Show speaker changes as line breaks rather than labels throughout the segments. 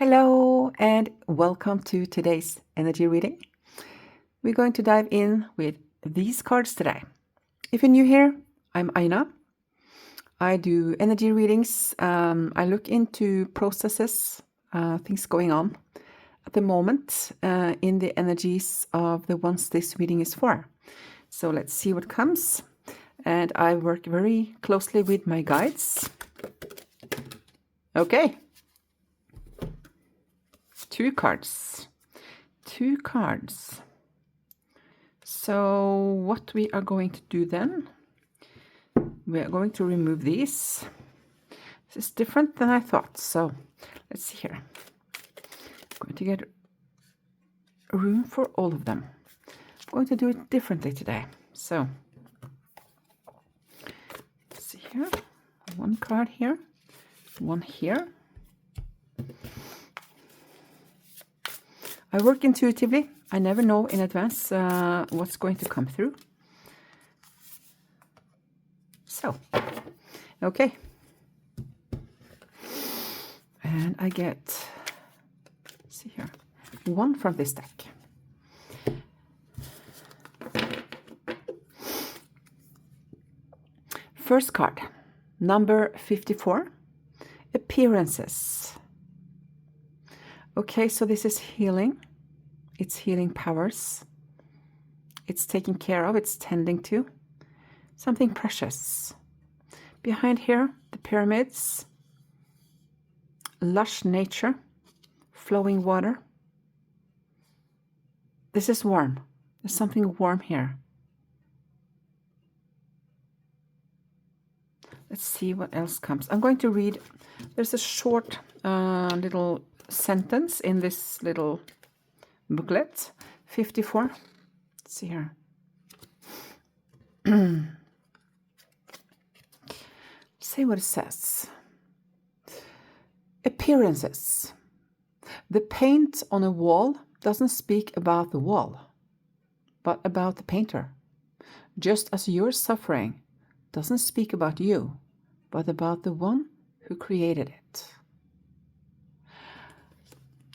Hello and welcome to today's energy reading. We're going to dive in with these cards today. If you're new here, I'm Aina. I do energy readings. I look into processes, things going on at the moment in the energies of the ones this reading is for. So let's see what comes. And I work very closely with my guides. Okay. Two cards. So what we are going to do then, we are going to remove these. This is different than I thought. So let's see here. I'm going to get room for all of them. I'm going to do it differently today. So let's see here. One card here, one here. I work intuitively. I never know in advance what's going to come through. So, okay. And I get, let's see here, one from this deck. First card, number 54, appearances. Okay, so this is healing. It's healing powers. It's taking care of, it's tending to something precious. Behind here, the pyramids, lush nature, flowing water. This is warm. There's something warm here. Let's see what else comes. I'm going to read, there's a short little sentence in this little booklet. 54. Let's see here. See what it says. Appearances. The paint on a wall doesn't speak about the wall, but about the painter. Just as your suffering doesn't speak about you, but about the one who created it.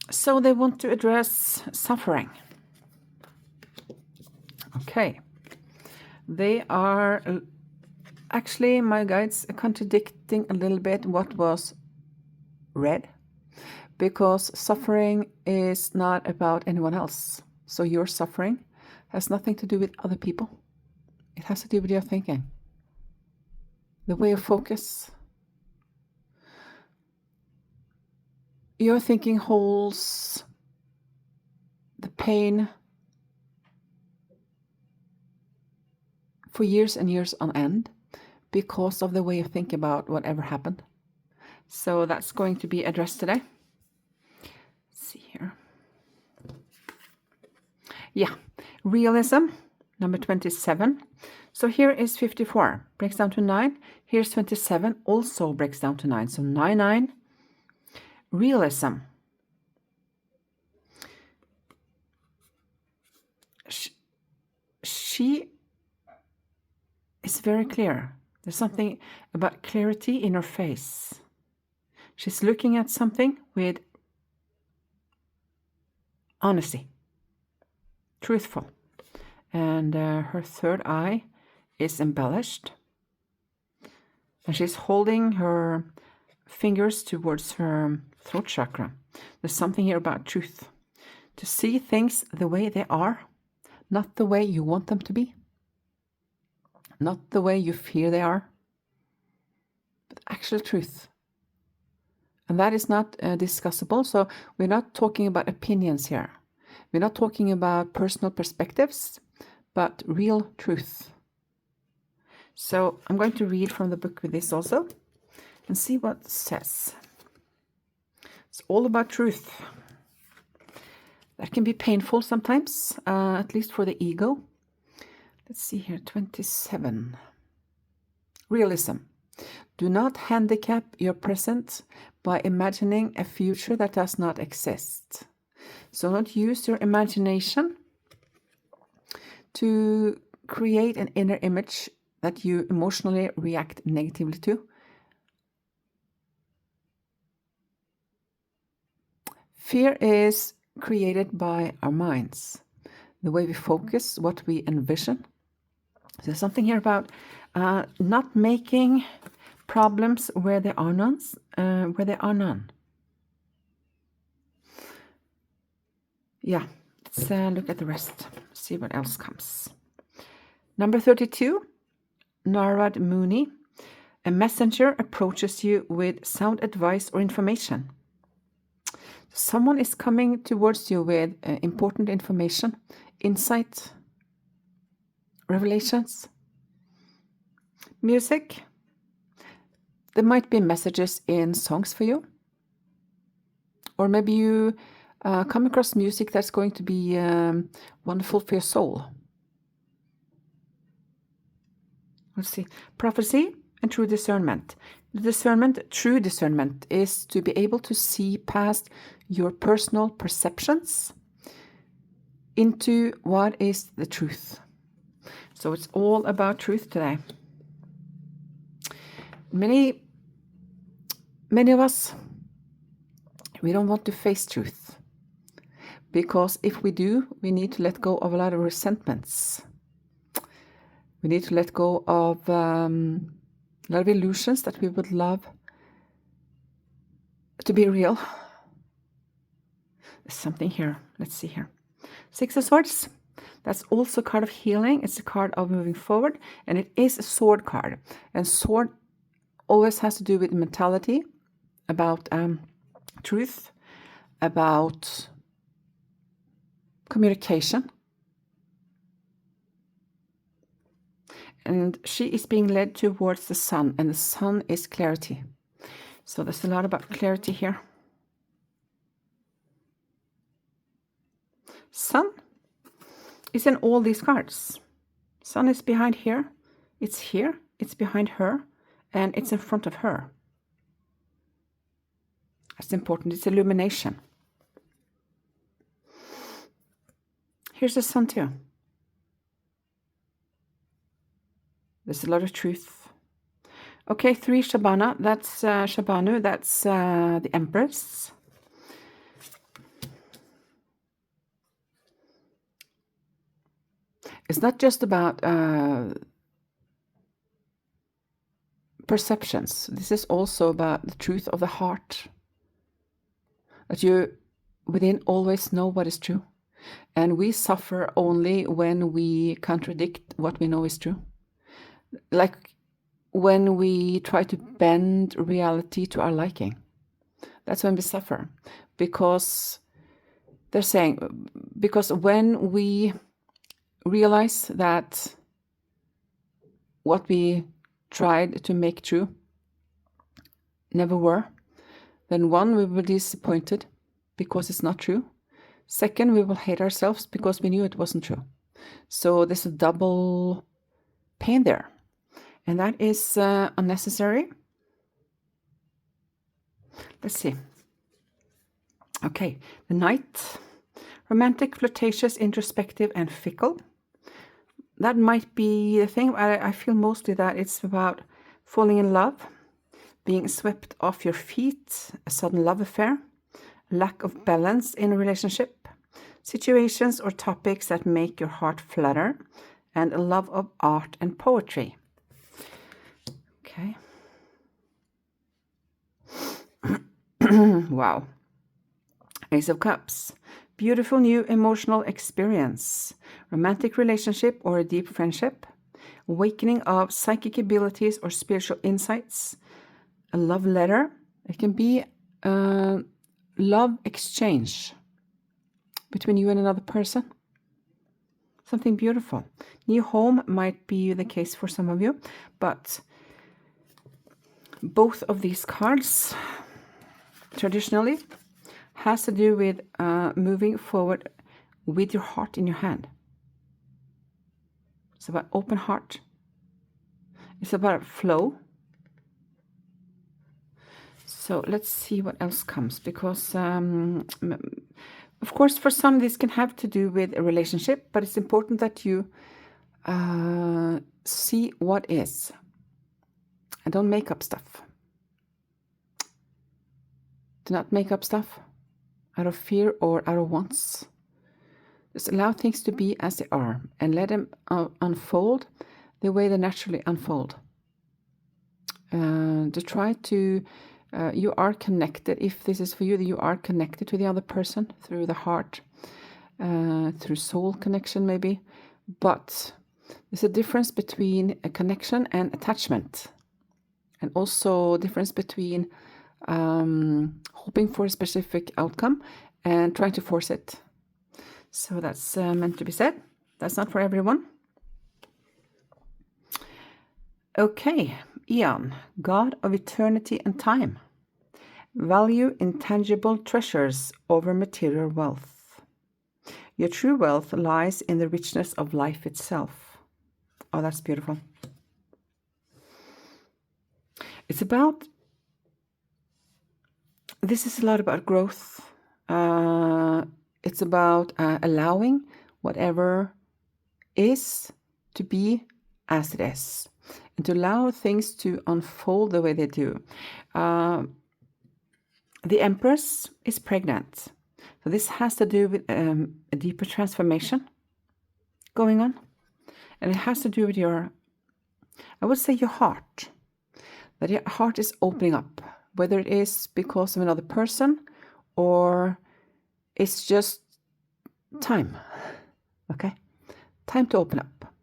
So they want to address suffering. Okay. They are actually, my guides, contradicting a little bit what was read, because suffering is not about anyone else. So your suffering has nothing to do with other people. It has to do with your thinking, the way of focus. Your thinking holds the pain for years and years on end because of the way you think about whatever happened. So that's going to be addressed today. Let's see here. Yeah, realism, number 27. So here is 54, breaks down to 9. Here's 27, also breaks down to 9. So 9, 9. Realism. She is very clear. There's something about clarity in her face. She's looking at something with honesty, truthful. And her third eye is embellished. And she's holding her fingers towards her throat chakra. There's something here about truth. To see things the way they are, not the way you want them to be, not the way you fear they are, but actual truth. And that is not discussable. So we're not talking about opinions here. We're not talking about personal perspectives, but real truth. So I'm going to read from the book with this also and see what it says. It's all about truth. That can be painful sometimes, at least for the ego. Let's see here, 27. Realism. Do not handicap your present by imagining a future that does not exist. So don't use your imagination to create an inner image that you emotionally react negatively to. Fear is created by our minds, the way we focus, what we envision. There's something here about not making problems where there are none, Yeah, let's look at the rest, see what else comes. Number 32, Narad Muni. A messenger approaches you with sound advice or information. Someone is coming towards you with important information, insight, revelations. Music. There might be messages in songs for you. Or maybe you come across music that's going to be wonderful for your soul. Let's see. Prophecy and true discernment. True discernment is to be able to see past your personal perceptions into what is the truth. So it's all about truth today. Many of us, we don't want to face truth, because if we do, we need to let go of a lot of resentments. We need to let go of a lot of illusions that we would love to be real. There's something here. Let's see here. 6 of Swords. That's also a card of healing. It's a card of moving forward, and it is a sword card. And sword always has to do with mentality, about truth, about communication. And she is being led towards the sun, and the sun is clarity. So there's a lot about clarity here. Sun is in all these cards. Sun is behind here, it's behind her, and it's in front of her. That's important. It's illumination. Here's the sun too. There's a lot of truth. Okay, 3 Shabana. That's Shabanu. That's the Empress. It's not just about perceptions. This is also about the truth of the heart. That you within always know what is true. And we suffer only when we contradict what we know is true. Like when we try to bend reality to our liking. That's when we suffer. Because they're saying, because when we realize that what we tried to make true never were, then one, we will be disappointed because it's not true. Second, we will hate ourselves because we knew it wasn't true. So there's a double pain there. And that is unnecessary. Let's see. Okay, the Knight. Romantic, flirtatious, introspective, and fickle. That might be the thing. I feel mostly that it's about falling in love, being swept off your feet, a sudden love affair, lack of balance in a relationship, situations or topics that make your heart flutter, and a love of art and poetry. Okay. Wow. Ace of Cups. Beautiful new emotional experience. Romantic relationship or a deep friendship. Awakening of psychic abilities or spiritual insights. A love letter. It can be a love exchange between you and another person. Something beautiful. New home might be the case for some of you, but both of these cards traditionally has to do with moving forward with your heart in your hand. It's about open heart. It's about flow. So let's see what else comes, because of course for some this can have to do with a relationship, but it's important that you see what is and don't make up stuff. Do not make up stuff. out of fear or out of wants. Just allow things to be as they are and let them unfold the way they naturally unfold. To try to, you are connected. If this is for you, that you are connected to the other person through the heart, through soul connection maybe. But there's a difference between a connection and attachment. And also a difference between hoping for a specific outcome and trying to force it. So that's meant to be said. That's not for everyone. Okay, Eon, God of eternity and time. Value intangible treasures over material wealth. Your true wealth lies in the richness of life itself. Oh, that's beautiful. It's about, this is a lot about growth. It's about allowing whatever is to be as it is, and to allow things to unfold the way they do. The Empress is pregnant. So this has to do with a deeper transformation going on. And it has to do with your, I would say your heart. That your heart is opening up, whether it is because of another person or it's just time. Okay? Time to open up.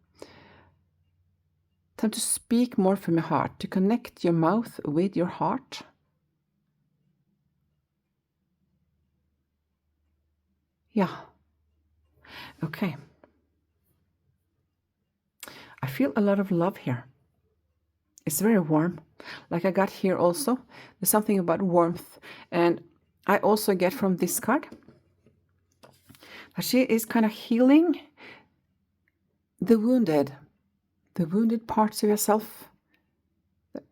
Time to speak more from your heart, to connect your mouth with your heart. Yeah. Okay. I feel a lot of love here. It's very warm. Like I got here also. There's something about warmth. And I also get from this card that she is kind of healing the wounded parts of yourself.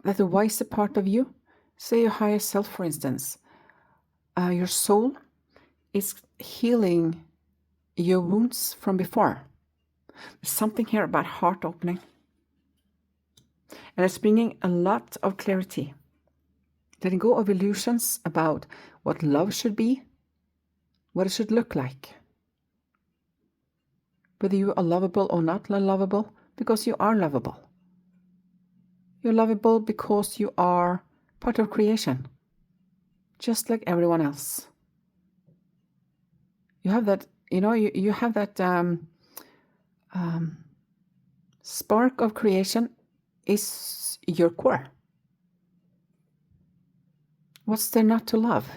That the wiser part of you, say your higher self, for instance, your soul is healing your wounds from before. There's something here about heart opening. And it's bringing a lot of clarity. Letting go of illusions about what love should be, what it should look like. Whether you are lovable or not lovable, because you are lovable. You're lovable because you are part of creation, just like everyone else. You have that, you have that spark of creation is your core. What's there not to love,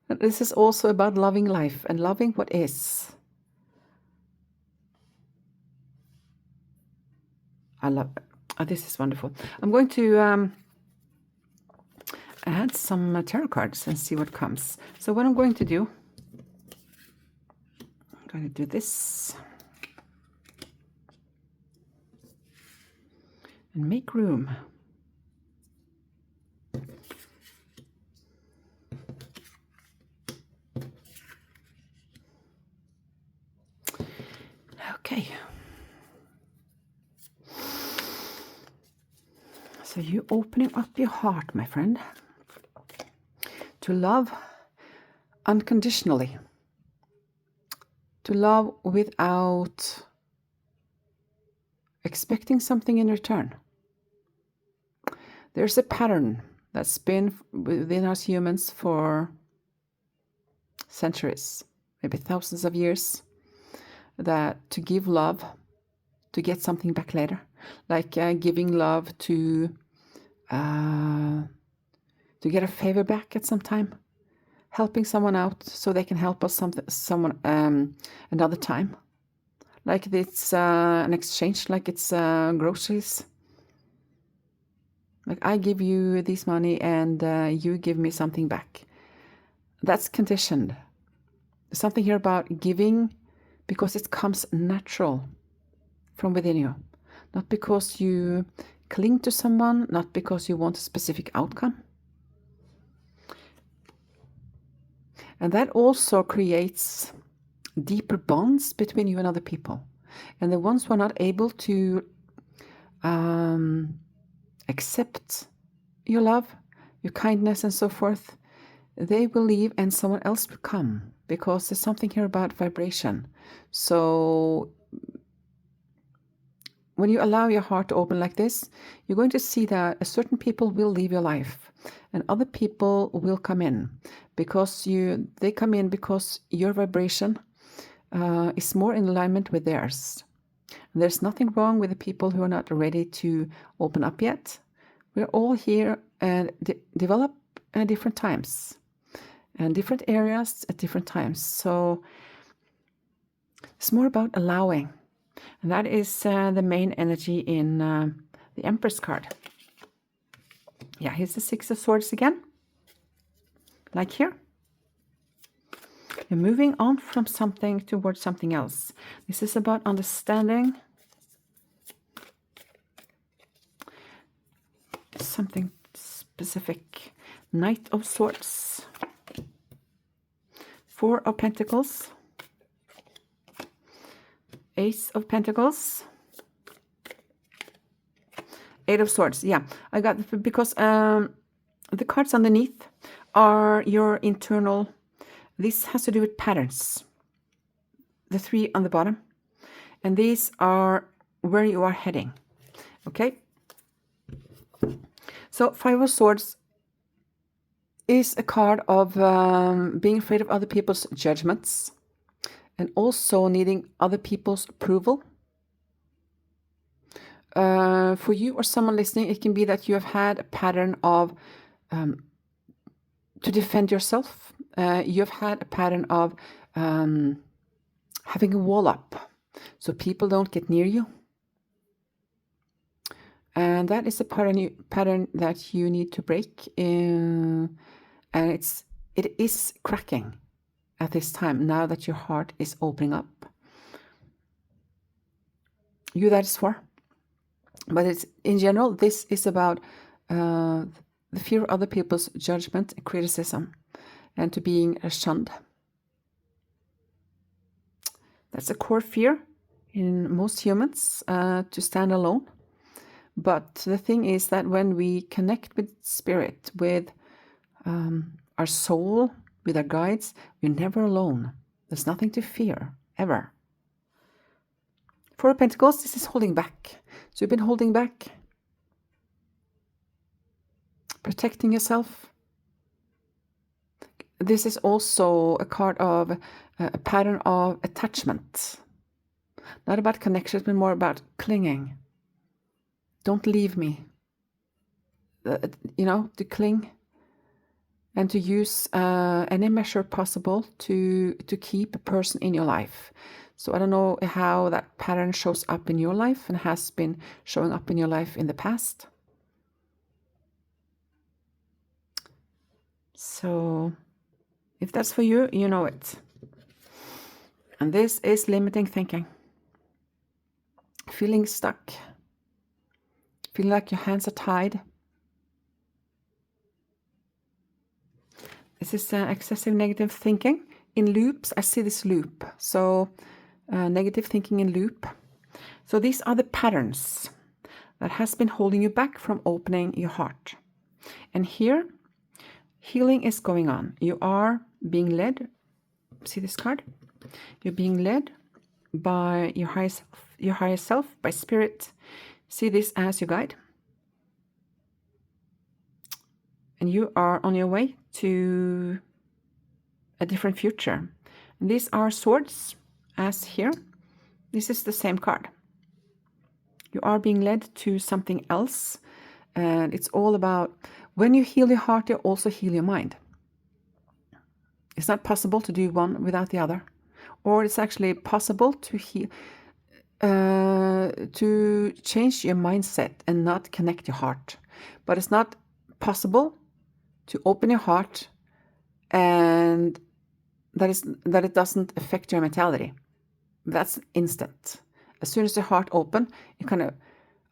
This is also about loving life and loving what is. I love it. Oh, this is wonderful. I'm going to add some tarot cards and see what comes. So what I'm going to do, I'm going to do this. And make room. Okay. So you're opening up your heart, my friend, to love unconditionally, to love without expecting something in return. There's a pattern that's been within us humans for centuries, maybe thousands of years, that to give love, to get something back later, like giving love to get a favor back at some time, helping someone out so they can help us someone another time, like it's an exchange, like it's groceries. Like I give you this money and you give me something back. That's conditioned. There's something here about giving because it comes natural from within you. Not because you cling to someone, not because you want a specific outcome. And that also creates deeper bonds between you and other people. And the ones who are not able to accept your love, your kindness and so forth, they will leave and someone else will come, because there's something here about vibration. So when you allow your heart to open like this, you're going to see that a certain people will leave your life and other people will come in, because they come in because your vibration is more in alignment with theirs. And there's nothing wrong with the people who are not ready to open up yet. We're all here and develop at different times and different areas at different times. So it's more about allowing. And that is the main energy in the Empress card. Yeah, here's the Six of Swords again. Like here. You're moving on from something towards something else. This is about understanding something specific. Knight of Swords. Four of Pentacles. Ace of Pentacles. Eight of Swords. Yeah, I got, because the cards underneath are your internal. This has to do with patterns. The three on the bottom. And these are where you are heading. Okay. So Five of Swords is a card of being afraid of other people's judgments and also needing other people's approval. For you or someone listening, it can be that you have had a pattern of to defend yourself. You've had a pattern of having a wall up so people don't get near you. And that is a pattern that you need to break. And it is cracking at this time, now that your heart is opening up. You that is for. But it's, in general, this is about the fear of other people's judgment and criticism and to being shunned. That's a core fear in most humans, to stand alone. But the thing is that when we connect with spirit, with our soul, with our guides, we're never alone. There's nothing to fear, ever. Four of Pentacles, this is holding back. So you've been holding back, protecting yourself. This is also a card of a pattern of attachment. Not about connection, but more about clinging. Don't leave me. To cling and to use any measure possible to keep a person in your life. So I don't know how that pattern shows up in your life and has been showing up in your life in the past. So if that's for you, you know it. And this is limiting thinking. Feeling stuck. Feeling like your hands are tied. This is excessive negative thinking in loops. I see this loop. So negative thinking in loop. So these are the patterns that has been holding you back from opening your heart. And here, healing is going on. You are being led. See this card? You're being led by your higher self, by spirit. See this as your guide. And you are on your way to a different future. And these are swords, as here. This is the same card. You are being led to something else. And it's all about, when you heal your heart, you also heal your mind. It's not possible to do one without the other. Or it's actually possible to heal, to change your mindset and not connect your heart. But it's not possible to open your heart and that it doesn't affect your mentality. That's instant. As soon as the heart opens, it kind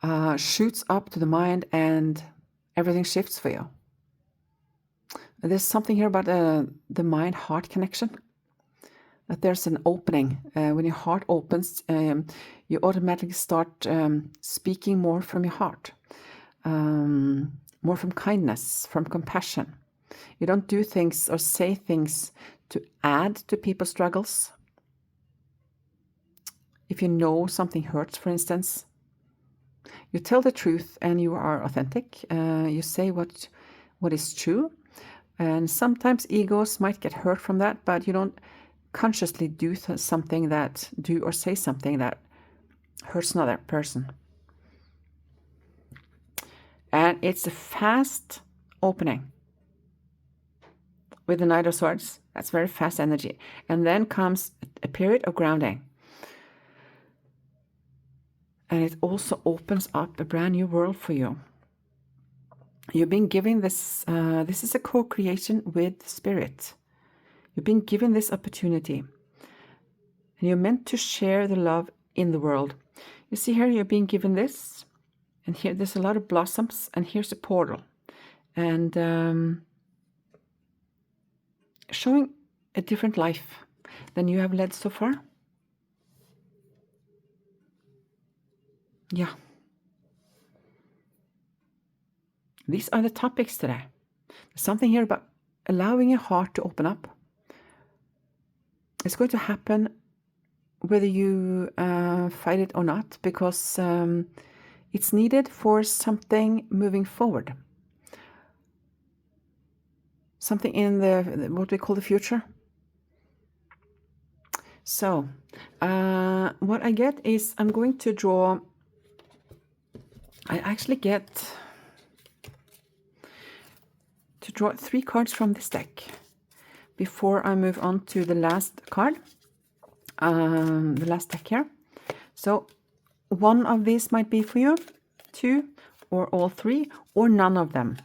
of shoots up to the mind and everything shifts for you. There's something here about the mind-heart connection. That there's an opening. When your heart opens, you automatically start speaking more from your heart. More from kindness, from compassion. You don't do things or say things to add to people's struggles. If you know something hurts, for instance, you tell the truth and you are authentic. You say what is true. And sometimes egos might get hurt from that, but you don't consciously do something that, do or say something that hurts another person. And it's a fast opening with the Knight of Swords. That's very fast energy. And then comes a period of grounding. And it also opens up a brand new world for you. You've been given this, this is a co-creation with Spirit. You've been given this opportunity. And you're meant to share the love in the world. You see here, you're being given this. And here, there's a lot of blossoms. And here's a portal. And showing a different life than you have led so far. Yeah. These are the topics today. There's something here about allowing your heart to open up. It's going to happen whether you fight it or not, because it's needed for something moving forward. Something in the what we call the future. So, what I get is I'm going to draw. I actually get to draw 3 cards from this deck before I move on to the last card, the last deck here. So one of these might be for you, 2 or all 3 or none of them.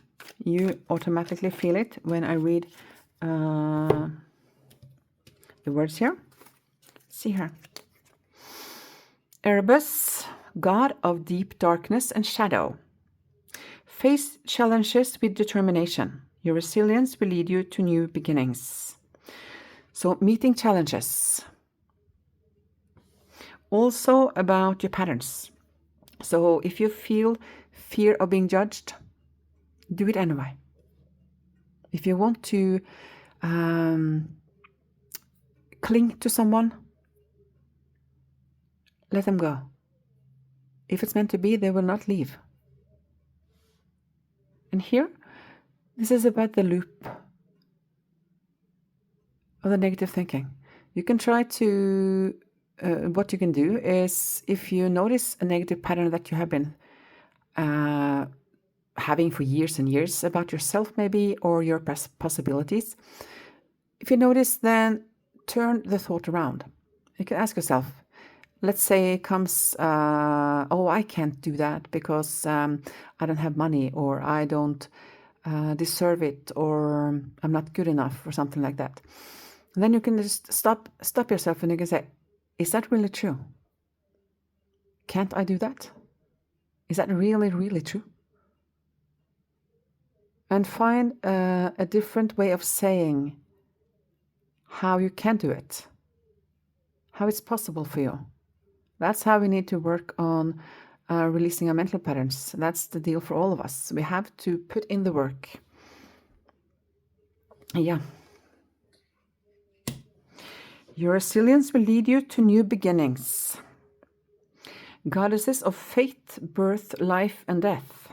You automatically feel it when I read the words here. See here. Erebus, god of deep darkness and shadow. Face challenges with determination. Your resilience will lead you to new beginnings. So meeting challenges. Also about your patterns. So if you feel fear of being judged, do it anyway. If you want to cling to someone, let them go. If it's meant to be, they will not leave. And here, this is about the loop of the negative thinking. You can try to, what you can do is, if you notice a negative pattern that you have been having for years and years about yourself maybe, or your possibilities, if you notice, then turn the thought around. You can ask yourself, let's say it comes, oh, I can't do that because I don't have money, or I don't deserve it, or I'm not good enough, or something like that. And then you can just stop yourself and you can say, is that really true? Can't I do that? Is that really, really true? And find a different way of saying how you can do it, how it's possible for you. That's how we need to work on releasing our mental patterns. That's the deal for all of us. We have to put in the work. Yeah. Your resilience will lead you to new beginnings. Goddesses of fate, birth, life, and death.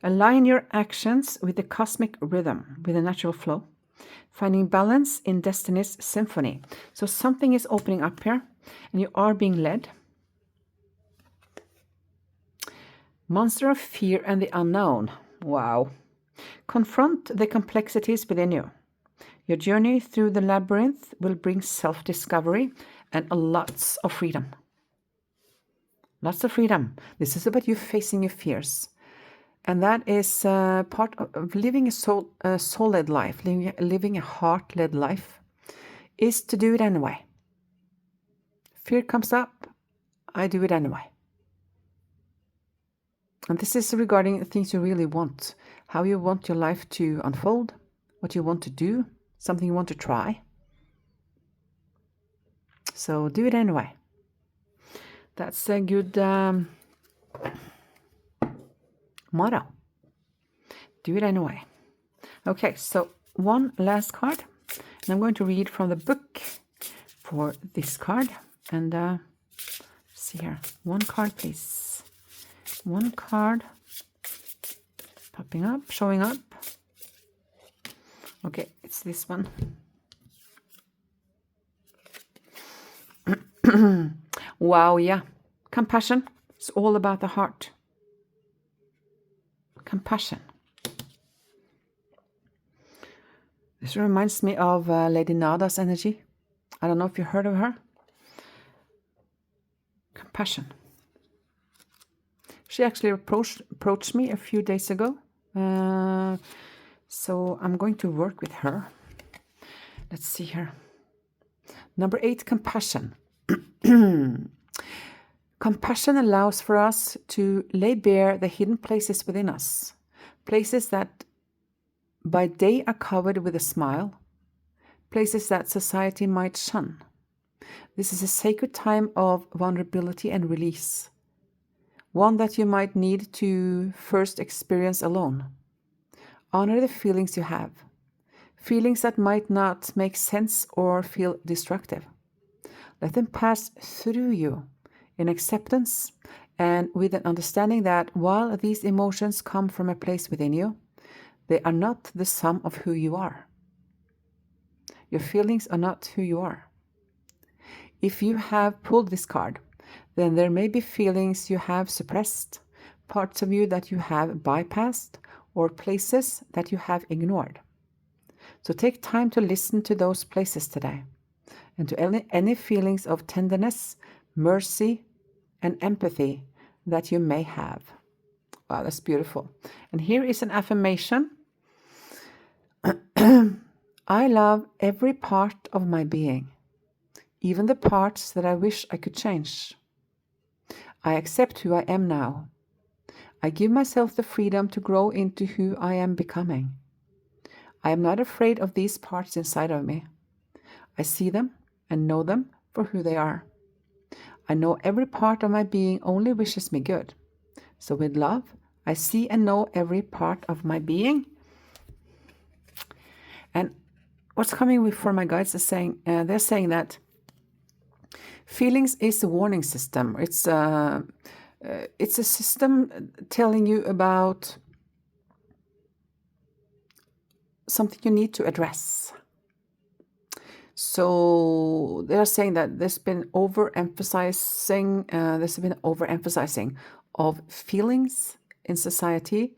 Align your actions with the cosmic rhythm, with the natural flow. Finding balance in destiny's symphony. So something is opening up here, and you are being led. Monster of fear and the unknown. Wow. Confront the complexities within you. Your journey through the labyrinth will bring self-discovery and lots of freedom. Lots of freedom. This is about you facing your fears. And that is part of living a soul-led life, living a heart-led life, is to do it anyway. Fear comes up, I do it anyway. And this is regarding things you really want, how you want your life to unfold, what you want to do, something you want to try. So do it anyway. That's a good motto. Do it anyway. Okay, so one last card. And I'm going to read from the book for this card. And see here. One card, please. One card. Popping up, showing up. Okay, it's this one. Wow, yeah. Compassion. It's all about the heart. Compassion. This reminds me of Lady Nada's energy. I don't know if you heard of her. Compassion. She actually approached me a few days ago. So I'm going to work with her. Let's see here. Number 8, compassion. Compassion allows for us to lay bare the hidden places within us. Places that by day are covered with a smile. Places that society might shun. This is a sacred time of vulnerability and release. One that you might need to first experience alone. Honor the feelings you have. Feelings that might not make sense or feel destructive. Let them pass through you in acceptance and with an understanding that while these emotions come from a place within you, they are not the sum of who you are. Your feelings are not who you are. If you have pulled this card, then there may be feelings you have suppressed, parts of you that you have bypassed, or places that you have ignored. So take time to listen to those places today, and to any feelings of tenderness, mercy, and empathy that you may have. Wow, that's beautiful. And here is an affirmation. I love every part of my being, even the parts that I wish I could change. I accept who I am now. I give myself the freedom to grow into who I am becoming. I am not afraid of these parts inside of me. I see them and know them for who they are. I know every part of my being only wishes me good. So with love, I see and know every part of my being. And what's coming for my guides is saying, they're saying that feelings is a warning system. It's a system telling you about something you need to address. So they're saying that there's been overemphasizing of feelings in society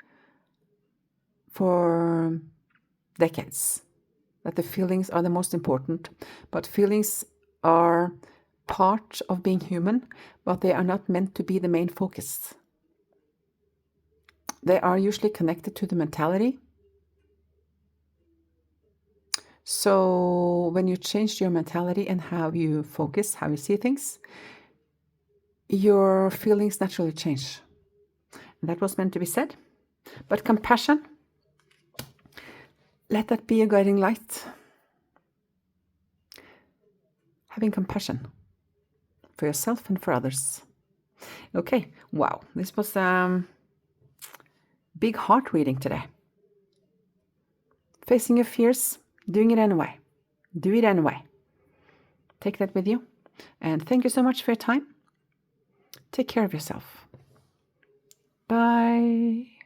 for decades. That the feelings are the most important, but feelings are part of being human, but they are not meant to be the main focus. They are usually connected to the mentality. So when you change your mentality and how you focus, how you see things, your feelings naturally change. And that was meant to be said. But compassion, let that be a guiding light. Having compassion for yourself and for others. Okay, wow, this was big heart reading today. Facing your fears, doing it anyway. Do it anyway. Take that with you. And thank you so much for your time. Take care of yourself. Bye.